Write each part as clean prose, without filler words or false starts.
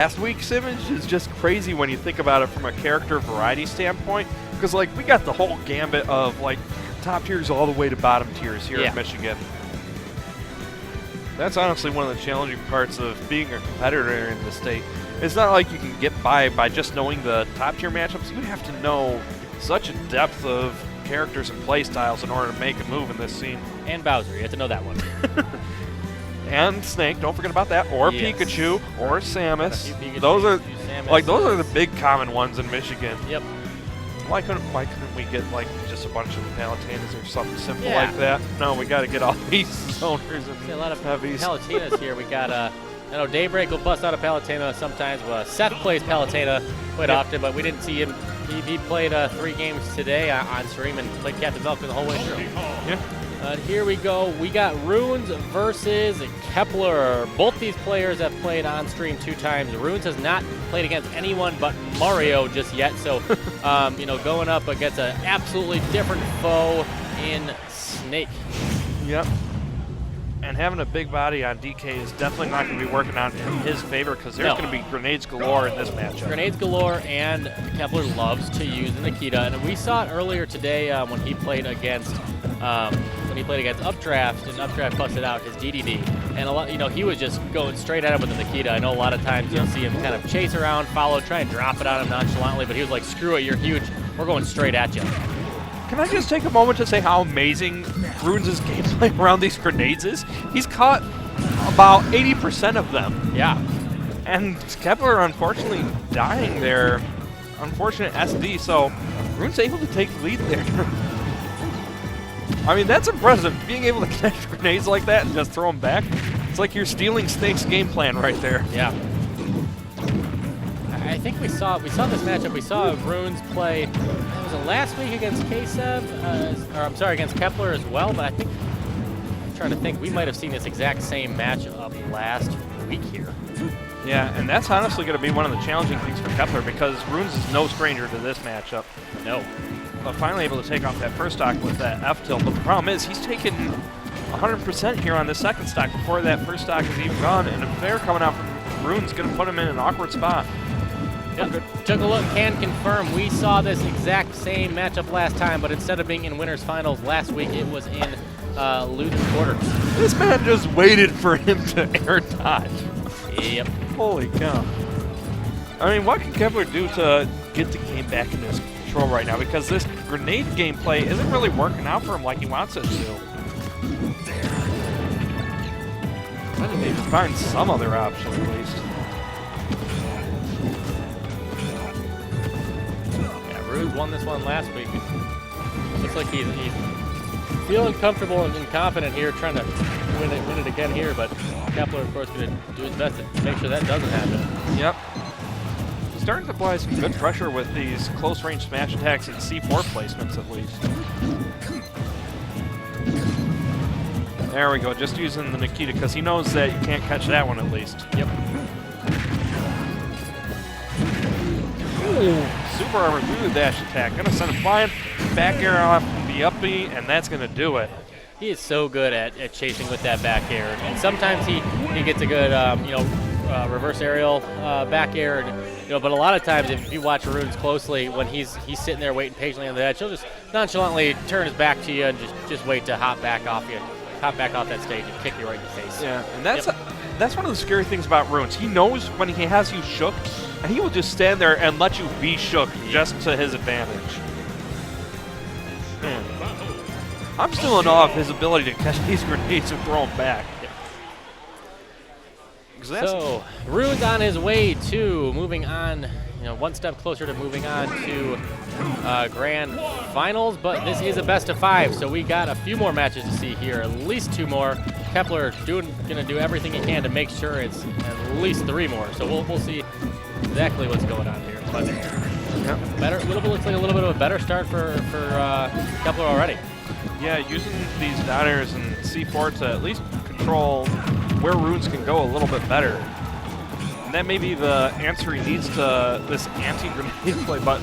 Last week's image is just crazy when you think about it from a character variety standpoint, because like we got the whole gambit of like top tiers all the way to bottom tiers here in Michigan. That's honestly one of the challenging parts of being a competitor in the state. It's not like you can get by just knowing the top tier matchups. You have to know such a depth of characters and play styles in order to make a move in this scene. And Bowser, you have to know that one. And Snake, don't forget about that, or Pikachu, or Samus. Those are those are the big common ones in Michigan. Yep. Why couldn't we get like just a bunch of Palutinas or something simple like that? No, we got to get all these zoners and a lot of heavies. Palutinas here. We got I know Daybreak will bust out a Palutena sometimes. Seth plays Palutena quite often, but we didn't see him. He played 3 games today on stream and played Captain Falcon the whole way through. Yeah. Here we go. We got Runes versus Kepler. Both these players have played on stream 2 times. Runes has not played against anyone but Mario just yet. So, you know, going up against an absolutely different foe in Snake. Yep. And having a big body on DK is definitely not going to be working out in his favor because there's going to be grenades galore in this matchup. Grenades galore, and Kepler loves to use the Nikita. And we saw it earlier today when he played against Updraft, and Updraft busted out his DDD. And a lot, you know, he was just going straight at him with the Nikita. I know a lot of times you'll see him kind of chase around, follow, try and drop it on him nonchalantly, but he was like, screw it, you're huge. We're going straight at you. Can I just take a moment to say how amazing Runes' gameplay around these grenades is? He's caught about 80% of them. Yeah. And Kepler, unfortunately, dying there. Unfortunate SD, so Runes able to take the lead there. I mean, that's impressive. Being able to catch grenades like that and just throw them back. It's like you're stealing Snake's game plan right there. Yeah. I think we saw this matchup. We saw Runes play, was it last week against K7? Or I'm sorry, against Kepler as well, but I think, I'm trying to think, we might have seen this exact same matchup last week here. Yeah, and that's honestly going to be one of the challenging things for Kepler because Runes is no stranger to this matchup. No. But finally able to take off that first stock with that F-tilt, but the problem is he's taken 100% here on this second stock before that first stock is even gone, and a fair coming out from Runes going to put him in an awkward spot. Yep. Took a look, can confirm. We saw this exact same matchup last time, but instead of being in Winners Finals last week, it was in Luther's quarters. This man just waited for him to air dodge. Yep. Holy cow. I mean, what can Kepler do to get the game back in his control right now? Because this grenade gameplay isn't really working out for him like he wants it to. I think maybe find some other option at least. Runes won this one last week. Looks like he's feeling comfortable and confident here, trying to win it again here, but Kepler, of course, going to do his best to make sure that doesn't happen. Yep. Starting to apply some good pressure with these close-range smash attacks and C4 placements, at least. There we go, just using the Nikita, because he knows that you can't catch that one, at least. Yep. Ooh, super armor through the dash attack. Gonna send him flying, back air off the up B, and that's gonna do it. He is so good at chasing with that back air, and sometimes he gets a good reverse aerial back air, but a lot of times if you watch Runes closely, when he's sitting there waiting patiently on the edge, he'll just nonchalantly turn his back to you and just wait to hop back off that stage and kick you right in the face. Yeah, and that's one of the scary things about Runes. He knows when he has you shook, and he will just stand there and let you be shook just to his advantage. Man. I'm still in awe of his ability to catch these grenades and throw them back. So, Runes on his way to moving on, one step closer to moving on to Grand Finals, but this is a best of 5, so we got a few more matches to see here, at least 2 more. Kepler gonna do everything he can to make sure it's at least 3 more, so we'll see exactly what's going on here. But looks like a little bit of a better start for Kepler already. Yeah, using these downers and C4 to at least control where Runes can go a little bit better. And that may be the answer he needs to this anti-grenade play, but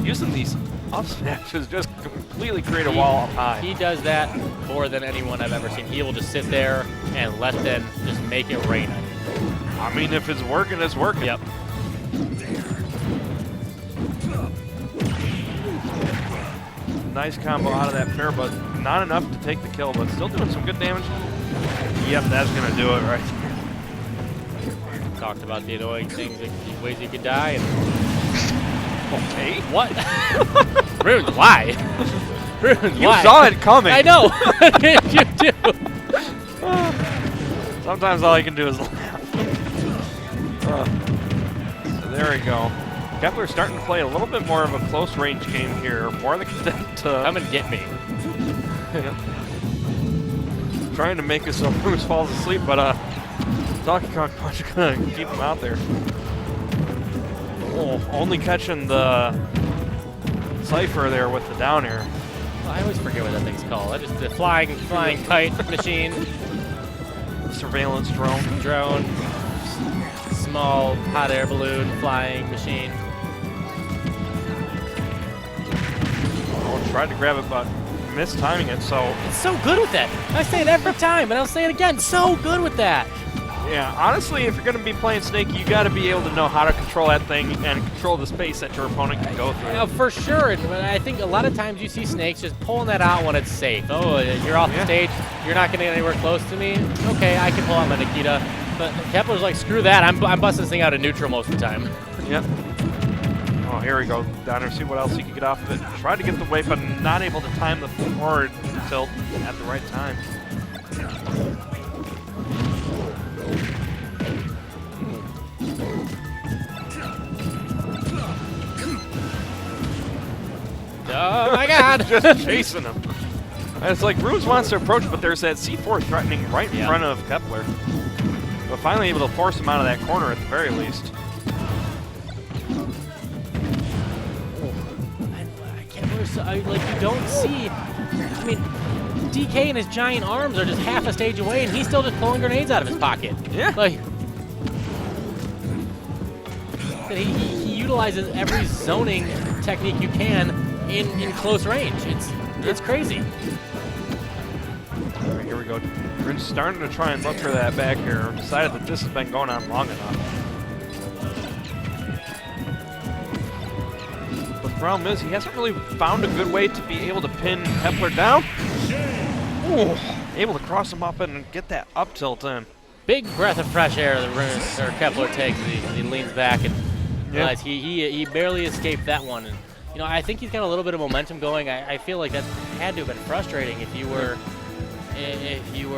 using these up smashes just completely create a wall up high. He does that more than anyone I've ever seen. He will just sit there and let them just make it rain on you. I mean, if it's working, it's working. Yep. Nice combo out of that fair, but not enough to take the kill, but still doing some good damage. Yep, that's going to do it right there. Talked about the annoying things, the ways you could die. And okay. What? Runes, why? Runes, You why? saw it coming. I know. You do. Sometimes all I can do is laugh. So there we go. Kepler's starting to play a little bit more of a close range game here. More than content to Come and get me. Yep. Trying to make it so Bruce falls asleep, but Donkey Kong Punch is gonna keep him out there. Oh, only catching the Cypher there with the down air. Well, I always forget what that thing's called. Just the flying kite machine. Surveillance drone. Drone. Small hot air balloon flying machine. Oh, tried to grab it, but missed timing it, so... It's so good with that. I say it every time, and I'll say it again. So good with that. Yeah, honestly, if you're going to be playing Snake, you got to be able to know how to control that thing and control the space that your opponent can go through. Yeah, for sure. And I think a lot of times you see Snakes just pulling that out when it's safe. Oh, you're off the stage. You're not going to get anywhere close to me. Okay, I can pull out my Nikita. But Kepler's like, screw that. I'm busting this thing out in neutral most of the time. Yep. Oh, here we go. Down there, see what else he can get off of it. Tried to get the weight, but not able to time the forward tilt at the right time. Oh my God! Just chasing him. And it's like Runes wants to approach, but there's that C4 threatening right in front of Kepler. But finally able to force him out of that corner at the very least. Kepler's, like, you don't see. I mean, DK and his giant arms are just half a stage away, and he's still just pulling grenades out of his pocket. Yeah. Like, he utilizes every zoning technique you can in close range. It's crazy. All right, here we go. Runes starting to try and look for that back here. Decided that this has been going on long enough. But the problem is he hasn't really found a good way to be able to pin Kepler down. Ooh, able to cross him up and get that up tilt in. Big breath of fresh air that Runes, or Kepler takes as he leans back and realizes he barely escaped that one. And, you know, I think he's got a little bit of momentum going. I feel like that had to have been frustrating if you were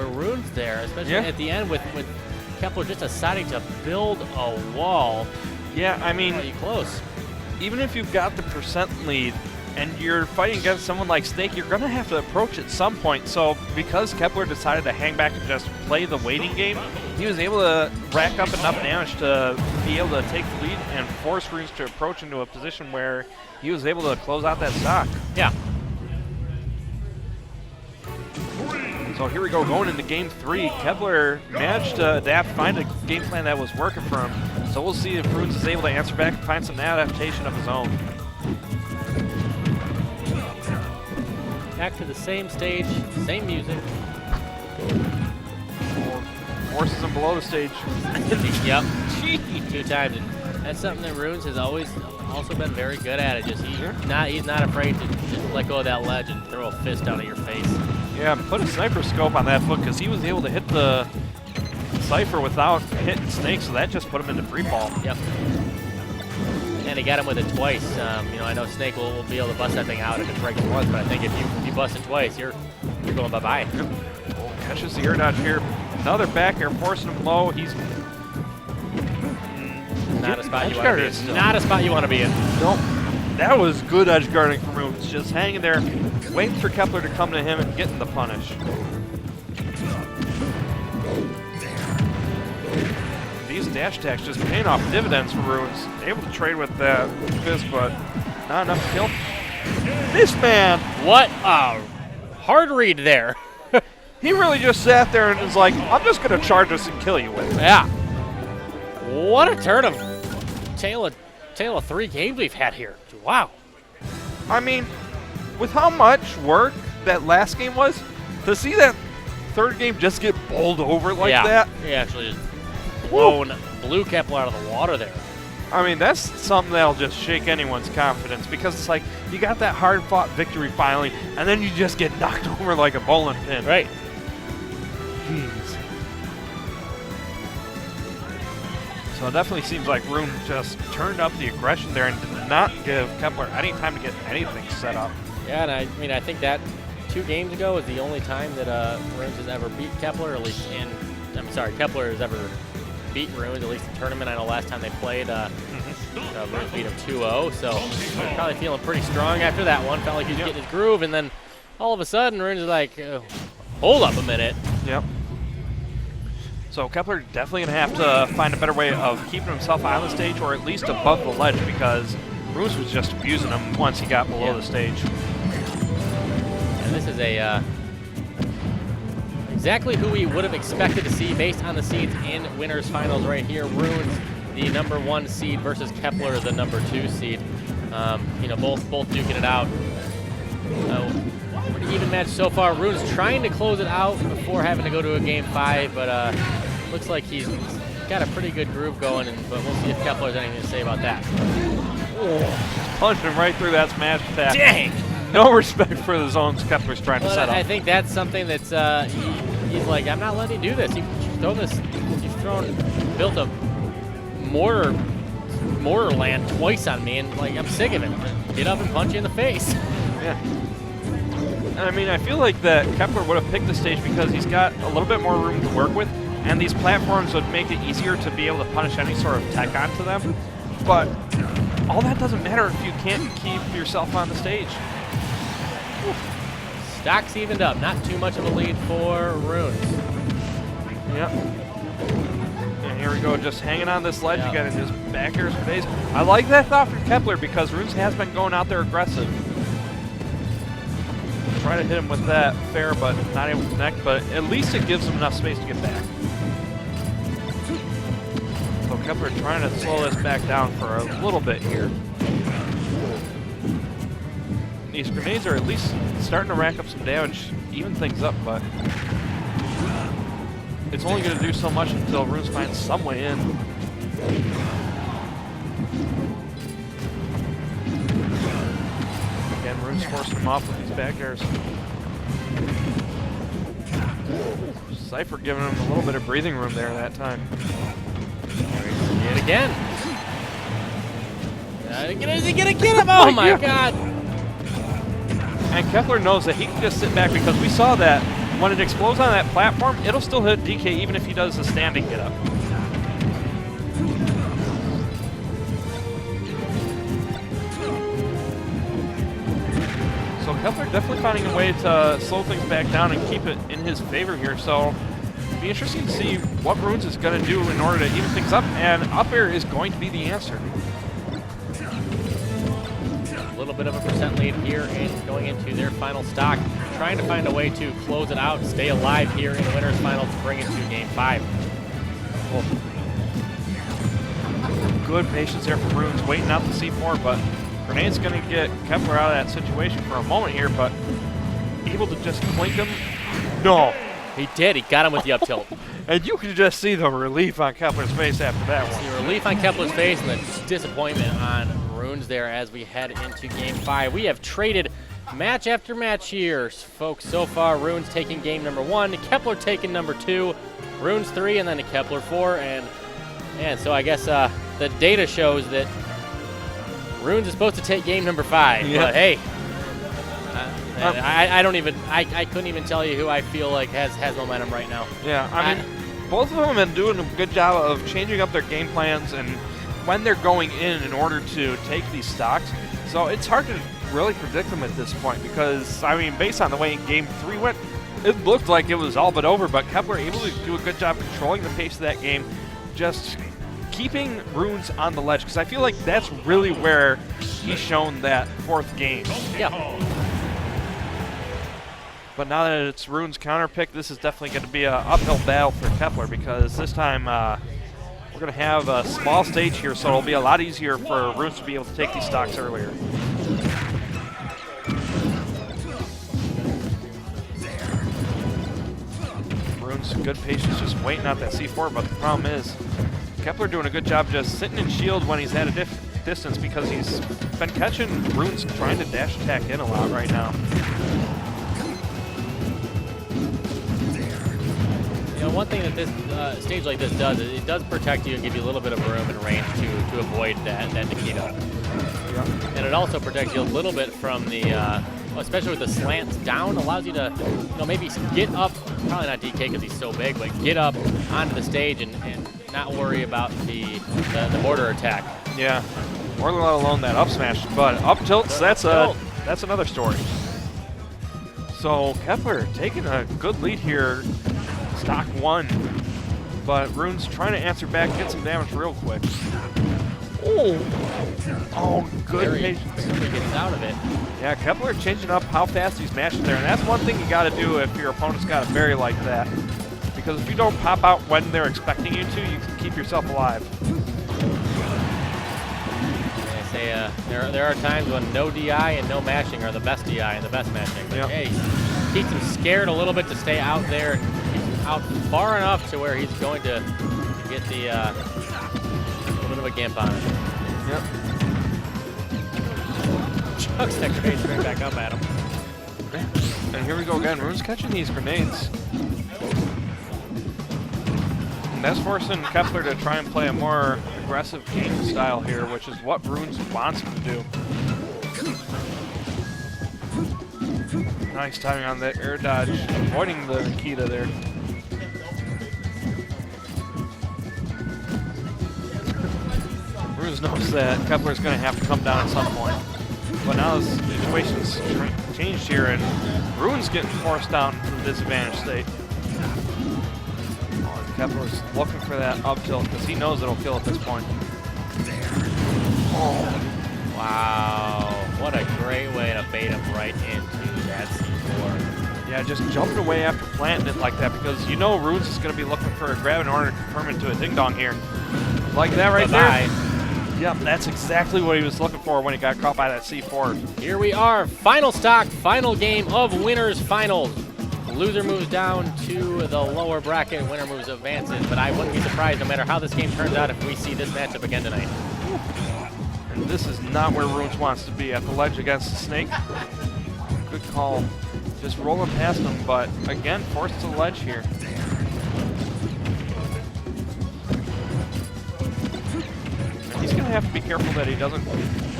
Runes there, especially at the end with Kepler just deciding to build a wall. Yeah, I mean, close. Even if you've got the percent lead and you're fighting against someone like Snake, you're going to have to approach at some point. So because Kepler decided to hang back and just play the waiting game, he was able to rack up enough damage to be able to take the lead and force Runes to approach into a position where he was able to close out that stock. Yeah. So here we go, going into game 3. Kepler managed to adapt, find a game plan that was working for him. So we'll see if Runes is able to answer back and find some adaptation of his own. Back to the same stage, same music. Forces him below the stage. Yep. 2 times. And that's something that Runes has always also been very good at. It just he's not afraid to just let go of that ledge and throw a fist down at your face. Yeah, put a sniper scope on that foot because he was able to hit the Cypher without hitting Snake, so that just put him into free fall. Yep. And he got him with it twice. You know, I know Snake will be able to bust that thing out if it breaks once, but I think if you bust it twice, you're going bye-bye. Yep. Oh, catches the air dodge here. Another back air, forcing him low. He's not a spot you want to be in. Not a spot you want to be in. Nope. That was good edge guarding from Runes. Just hanging there, waiting for Kepler to come to him and getting the punish. These dash attacks just paying off dividends for Runes. Able to trade with that fist, but not enough to kill. This man! What a hard read there. He really just sat there and was like, I'm just going to charge us and kill you with it. Yeah. What a turn of tale of 3 games we've had here. Wow. I mean, with how much work that last game was, to see that third game just get bowled over like that. He actually just blown blew Kepler out of the water there. I mean, that's something that'll just shake anyone's confidence because it's like you got that hard-fought victory finally, and then you just get knocked over like a bowling pin. Right. Jeez. So it definitely seems like Rune just turned up the aggression there and did not give Kepler any time to get anything set up. Yeah, and I mean, I think that 2 games ago was the only time that Runes has ever beat Kepler, or at least Kepler has ever beat Runes, at least in tournament. I know last time they played, Runes beat him 2-0, so probably feeling pretty strong after that one. Felt like he was getting his groove, and then all of a sudden, Runes is like, hold up a minute. Yep. So Kepler definitely going to have to find a better way of keeping himself on the stage, or at least above the ledge, because Runes was just abusing him once he got below the stage. And this is a exactly who we would have expected to see based on the seeds in Winners Finals right here. Runes, the #1 seed, versus Kepler, the #2 seed. You know, both duking it out. Pretty even match so far. Runes trying to close it out before having to go to a game 5, but looks like he's got a pretty good groove going, but we'll see if Kepler has anything to say about that. Oh, punching right through that smash attack. Dang! No respect for the zones Kepler's trying to set up. I think that's something that's he's like, I'm not letting you do this. You've built a mortar land twice on me, and like I'm sick of it. Get up and punch you in the face. Yeah. I mean, I feel like that Kepler would have picked the stage because he's got a little bit more room to work with, and these platforms would make it easier to be able to punish any sort of tech onto them. But all that doesn't matter if you can't keep yourself on the stage. Stocks evened up. Not too much of a lead for Runes. Yep. And here we go, just hanging on this ledge again and just back airs for days. I like that thought from Kepler because Runes has been going out there aggressive. Try to hit him with that fair, but not able to connect, but at least it gives him enough space to get back. So Kepler trying to slow this back down for a little bit here. These grenades are at least starting to rack up some damage, even things up, but it's only going to do so much until Runes finds some way in. Again, Runes forcing him off with these back airs. Cypher giving him a little bit of breathing room there that time. Yet again. Is he gonna get him? Oh my God! And Kepler knows that he can just sit back because we saw that when it explodes on that platform, it'll still hit DK even if he does the standing get up. So Kepler definitely finding a way to slow things back down and keep it in his favor here. So it'll be interesting to see what Runes is going to do in order to even things up, and up air is going to be the answer. A little bit of a percent lead here and going into their final stock, trying to find a way to close it out and stay alive here in the Winners Finals to bring it to game 5. Good patience there from Runes, waiting out the C4, but Grenade's going to get Kepler out of that situation for a moment here, but able to just clink him. No. He did. He got him with the up tilt. And you can just see the relief on Kepler's face after that one. The relief on Kepler's face and the disappointment on Runes there as we head into game 5. We have traded match after match here, folks. So far, Runes taking game #1, Kepler taking #2, Runes 3, and then to Kepler 4. And so I guess the data shows that Runes is supposed to take game #5. Yeah. But hey, I couldn't even tell you who I feel like has momentum right now. Yeah, I mean, both of them have been doing a good job of changing up their game plans and when they're going in order to take these stocks. So it's hard to really predict them at this point because, I mean, based on the way game 3 went, it looked like it was all but over, but Kepler able to do a good job controlling the pace of that game, just keeping Runes on the ledge, because I feel like that's really where he's shown that 4th game. Yeah. But now that it's Runes' counter pick, this is definitely going to be an uphill battle for Kepler because this time we're going to have a small stage here, so it'll be a lot easier for Runes to be able to take these stocks earlier. Runes, good patience, just waiting out that C4, but the problem is Kepler doing a good job just sitting in shield when he's at a distance because he's been catching Runes trying to dash attack in a lot right now. You know, one thing that this stage like this does is it does protect you and give you a little bit of room and range to avoid that Nikita. Yep. And it also protects you a little bit from the, especially with the slants down, allows you to, you know, maybe get up, probably not DK because he's so big, but get up onto the stage and not worry about the border attack. Yeah, or let alone that up smash, but up tilts, that's another story. So Kepler taking a good lead here, stock 1, but Rune's trying to answer back, get some damage real quick. Oh, good patience. He gets out of it. Yeah, Kepler changing up how fast he's mashing there, and that's one thing you got to do if your opponent's got a berry like that. Because if you don't pop out when they're expecting you to, you can keep yourself alive. They say there are times when no DI and no mashing are the best DI and the best mashing. But hey, keeps him scared a little bit to stay out there, keeps him out far enough to where he's going to get the a little bit of a gimp on him. Yep. Chucks that grenade straight back up at him. And here we go again. Rune's catching these grenades. And that's forcing Kepler to try and play a more aggressive game style here, which is what Runes wants him to do. Nice timing on the air dodge, avoiding the Nikita there. Runes knows that Kepler's going to have to come down at some point. But now the situation's changed here, and Rune's getting forced down to the disadvantaged state. Oh, Kepler's looking for that up tilt because he knows it'll kill at this point. Oh. Wow, what a great way to bait him right into that C4. Yeah, just jumping away after planting it like that because you know Runes is going to be looking for a grab in order to confirm into a ding-dong here. Like that right there. Yep, that's exactly what he was looking for when he got caught by that C4. Here we are, final stock, final game of Winners Finals. Loser moves down to the lower bracket, winner moves advances, but I wouldn't be surprised no matter how this game turns out if we see this matchup again tonight. And this is not where Runes wants to be, at the ledge against the Snake. Good call. Just rolling past him, but again, forced to the ledge here. He's going to have to be careful that he doesn't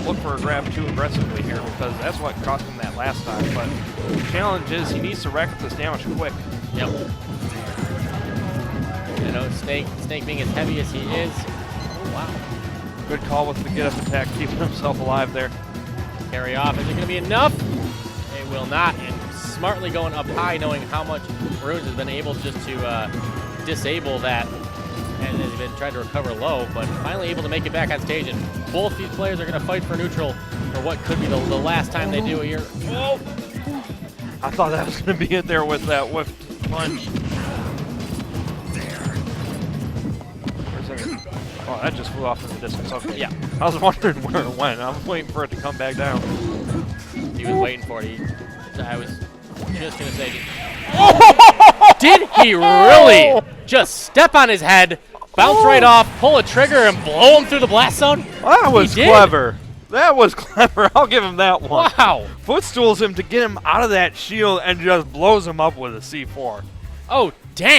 look for a grab too aggressively here because that's what cost him that last time. But the challenge is he needs to rack up this damage quick. Yep. You know, Snake being as heavy as he is. Oh, wow. Good call with the get-up attack, keeping himself alive there. Carry off. Is it going to be enough? It will not. And smartly going up high, knowing how much Runes has been able just to disable that. And has been trying to recover low, but finally able to make it back on stage. And both these players are going to fight for neutral for what could be the last time they do it here. Oh! I thought that was going to be it there with that whiffed punch. Oh, that just flew off in the distance. Okay, yeah. I was wondering where it went. I was waiting for it to come back down. He was waiting for it. I was just going to say, did he really just step on his head, bounce right off, pull a trigger, and blow him through the blast zone? That was clever. That was clever. I'll give him that one. Wow. Footstools him to get him out of that shield and just blows him up with a C4. Oh, dang.